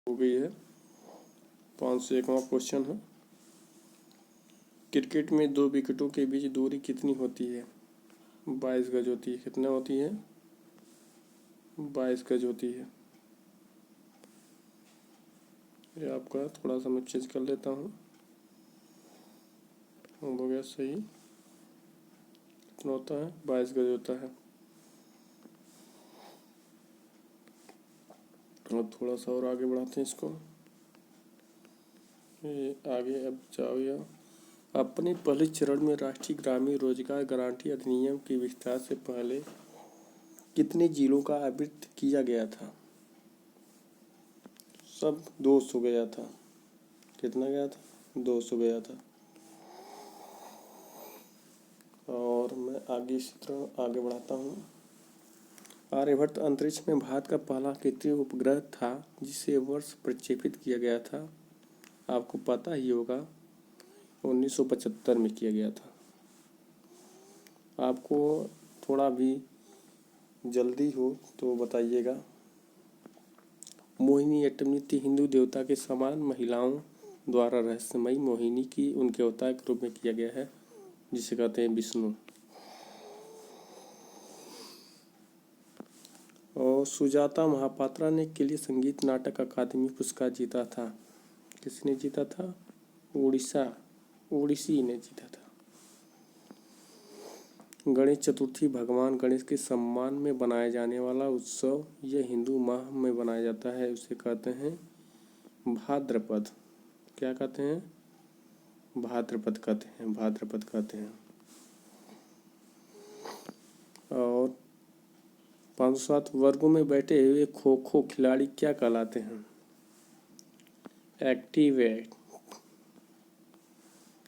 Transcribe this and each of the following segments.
हो गई है। 501वां क्वेश्चन है, क्रिकेट में दो विकेटों के बीच दूरी कितनी होती है? 22 गज होती है। कितना होती है? 22 गज होती है। ये आपका थोड़ा सा मैं चेंज कर लेता हूँ। हो गया सही। कितना होता है? 22 गज होता है। और थोड़ा सा और आगे बढ़ाते हैं इसको। ये आगे अब जाओ। अपने पहले चरण में राष्ट्रीय ग्रामीण रोजगार गारंटी अधिनियम के विस्तार से पहले कितने जिलों का आवृत्ति किया गया था? सब 200 गया था। कितना गया था? 200 गया था। और मैं आगे इसी तरह आगे बढ़ाता हूँ। आर्यभट्ट अंतरिक्ष में भारत का पहला कृत्रिम उपग्रह था जिसे वर्ष प्रक्षेपित किया गया था। आपको पता ही होगा 1975 में किया गया था। आपको थोड़ा भी जल्दी हो तो बताइएगा। मोहिनी अट्टम नृत्य हिंदू देवता के समान महिलाओं द्वारा रहस्यमयी मोहिनी की उनके अवतार के रूप में किया गया है, जिसे कहते हैं विष्णु। और सुजाता महापात्रा ने के लिए संगीत नाटक अकादमी पुरस्कार जीता था। किसने जीता था? ओडिसी ने जीता था। गणेश चतुर्थी भगवान गणेश के सम्मान में बनाया जाने वाला उत्सव यह हिंदू माह में बनाया जाता है। उसे कहते हैं भाद्रपद। क्या कहते हैं? भाद्रपद कहते हैं। भाद्रपद कहते हैं। और 507 वर्गों में बैठे हुए खो खो खिलाड़ी क्या कहलाते हैं? एक्टिवेट।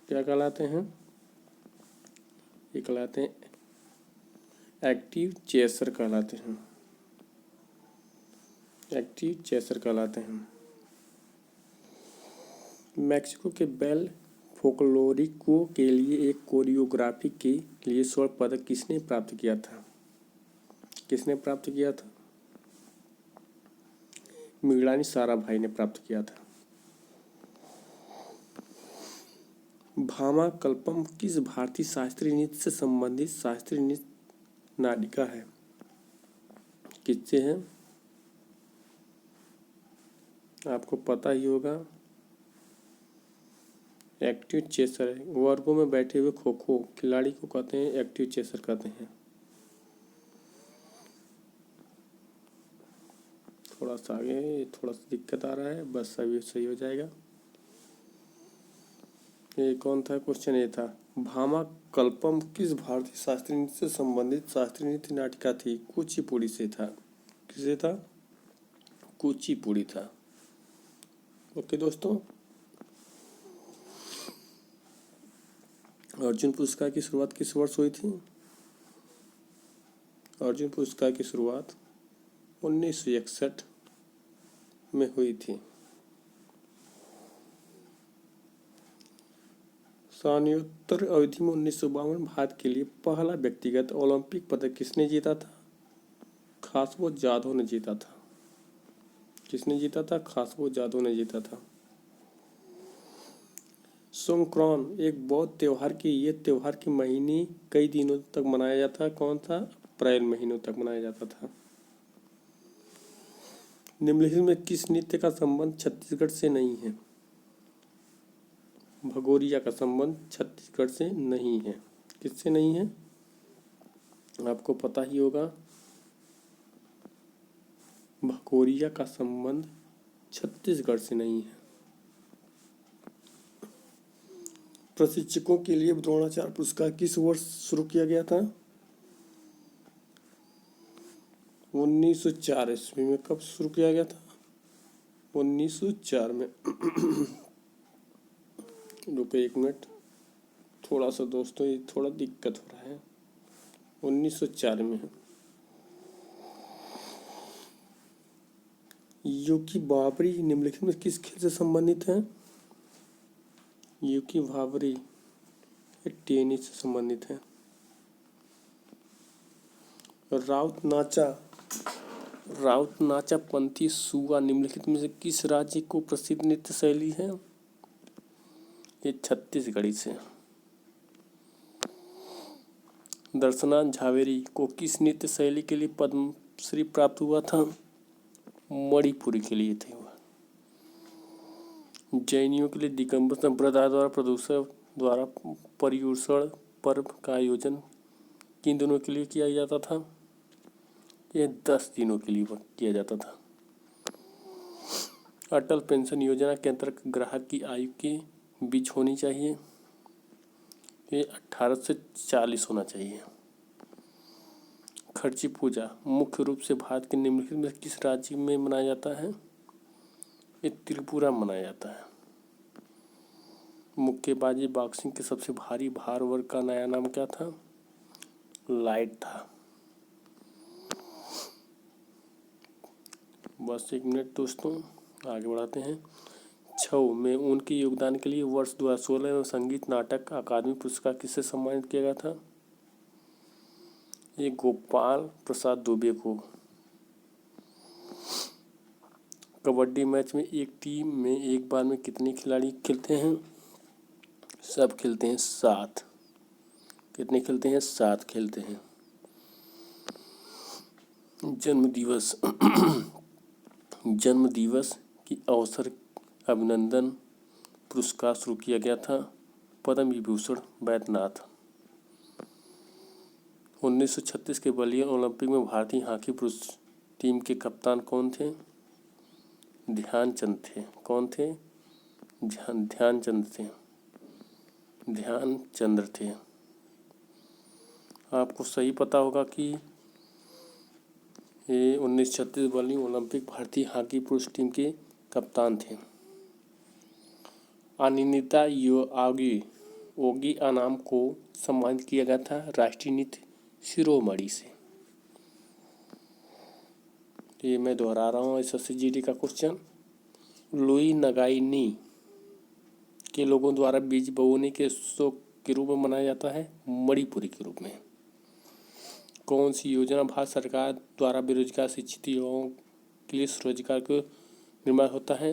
क्या कहलाते हैं? ये कहलाते हैं एक्टिव चेसर कहलाते हैं। एक्टिव चेसर कहलाते हैं। मैक्सिको के बेल फोकलोरिको के लिए एक कोरियोग्राफी के लिए स्वर्ण पदक किसने प्राप्त किया था? किसने प्राप्त किया था? मृणालिनी साराभाई ने प्राप्त किया था। भामा कल्पम किस भारतीय शास्त्रीय नृत्य से संबंधित शास्त्रीय नृत्य नाटिका है? किससे है? आपको पता ही होगा। एक्टिव चेसर है। वर्गों में बैठे हुए खो खो खिलाड़ी को कहते हैं एक्टिव चेसर कहते हैं। थोड़ा सा आगे, थोड़ा सा दिक्कत आ रहा है, बस अभी सही हो जाएगा। ये कौन था क्वेश्चन? ये था भामा कल्पम किस भारतीय शास्त्रीय नृत्य से संबंधित शास्त्रीय नृत्य नाटिका थी? कुचिपुड़ी से था। किससे था? कुचिपुड़ी था। ओके दोस्तों, अर्जुन पुरस्कार की शुरुआत किस वर्ष हुई थी? अर्जुन पुरस्कार की शुरुआत 1961 में हुई थी। स्वानयोत्तर अवधि में 1952 भारत के लिए पहला व्यक्तिगत ओलंपिक पदक किसने जीता था? खासबो जाधव ने जीता था। किसने जीता था? खासबो जाधव ने जीता था। सोंक्रान एक बौद्ध त्योहार की ये त्योहार के महीने कई दिनों तक मनाया जाता है। कौन था? अप्रैल महीनों तक मनाया जाता था। निम्नलिखित में किस नृत्य का संबंध छत्तीसगढ़ से नहीं है? भगोरिया का संबंध छत्तीसगढ़ से नहीं है। किससे नहीं है? आपको पता ही होगा। भगोरिया का संबंध छत्तीसगढ़ से नहीं है। प्रशिक्षकों के लिए द्रोणाचार्य पुरस्कार किस वर्ष शुरू किया गया था? 1904 ईस्वी में। कब शुरू किया गया था? 1904 में। रुको एक मिनट, थोड़ा सा दोस्तों ये थोड़ा दिक्कत हो रहा है। 1904 में है। यूकी बाबरी निम्नलिखित में किस खेल से संबंधित है? यूकी बाबरी टेनिस से संबंधित है। राउत नाचा राउत नाचा पंथी सुआ निम्नलिखित में से किस राज्य को प्रसिद्ध नृत्य शैली है? ये छत्तीसगढ़ी से। दर्शना झावेरी को किस नृत्य शैली के लिए पद्मश्री प्राप्त हुआ था? मणिपुरी के लिए थे वह। जैनियों के लिए दिगंबर संप्रदाय द्वारा प्रदूषण द्वारा पर्युषण पर्व का आयोजन किन दिनों के लिए किया जाता था? यह 10 दिनों के लिए किया जाता था। अटल पेंशन योजना के अंतर्गत ग्राहक की आयु के बीच होनी चाहिए, ये 18 से 40 होना चाहिए। खर्ची पूजा मुख्य रूप से भारत के निम्नलिखित में किस राज्य में मनाया जाता है? ये त्रिपुरा मनाया जाता है। मुक्केबाजी बॉक्सिंग के सबसे भारी भार वर्ग का नया नाम क्या था? लाइट था। बस 1 मिनट दोस्तों, आगे बढ़ाते हैं। छऊ में उनके योगदान के लिए वर्ष 2016 में संगीत नाटक अकादमी पुरस्कार किससे सम्मानित किया गया था? ये गोपाल प्रसाद दुबे को। कबड्डी मैच में एक टीम में एक बार में कितने खिलाड़ी खेलते हैं? सब खेलते हैं 7। कितने खेलते हैं? 7 खेलते हैं। जन्म दिवस की अवसर अभिनंदन पुरस्कार शुरू किया गया था। पद्म विभूषण बैद्यनाथ। 1936 के बर्लिन ओलंपिक में भारतीय हॉकी पुरुष टीम के कप्तान कौन थे? ध्यानचंद थे। कौन थे? ध्यानचंद थे। ध्यानचंद्र थे। आपको सही पता होगा कि ये 1936 बर्लिन ओलंपिक भारतीय हॉकी पुरुष टीम के कप्तान थे। अनिंदिता योगी अनाम को सम्मानित किया गया था राष्ट्रीय नृत्य शिरोमणि से। ये मैं दोहरा रहा हूँ, SSGD का क्वेश्चन। लुई नगाइनी के लोगों द्वारा बीज बोने के उत्सव के रूप में मनाया जाता है? मणिपुरी के रूप में। कौन सी योजना भारत सरकार द्वारा बेरोजगार शिक्षित युवाओं के लिए स्वरोजगार को निर्माण होता है?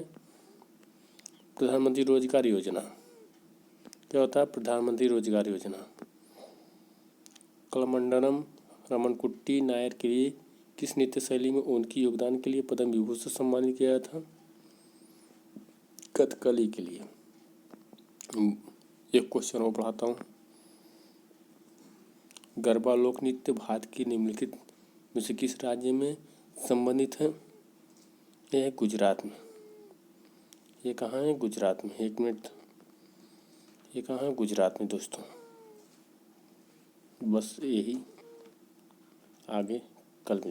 प्रधानमंत्री रोजगार योजना। क्या होता है? प्रधानमंत्री रोजगार योजना। कलमंडलम रमनकुट्टी नायर के लिए किस नृत्य शैली में उनके योगदान के लिए पद्म विभूषण सम्मानित किया गया था? कथकली के लिए। एक क्वेश्चन और पढ़ाता हूँ। गरबा लोक नृत्य भारत के निम्नलिखित में से किस राज्य में संबंधित है? यह है गुजरात में। ये कहाँ है? गुजरात में। 1 मिनट, ये कहाँ है? गुजरात में दोस्तों। बस यही, आगे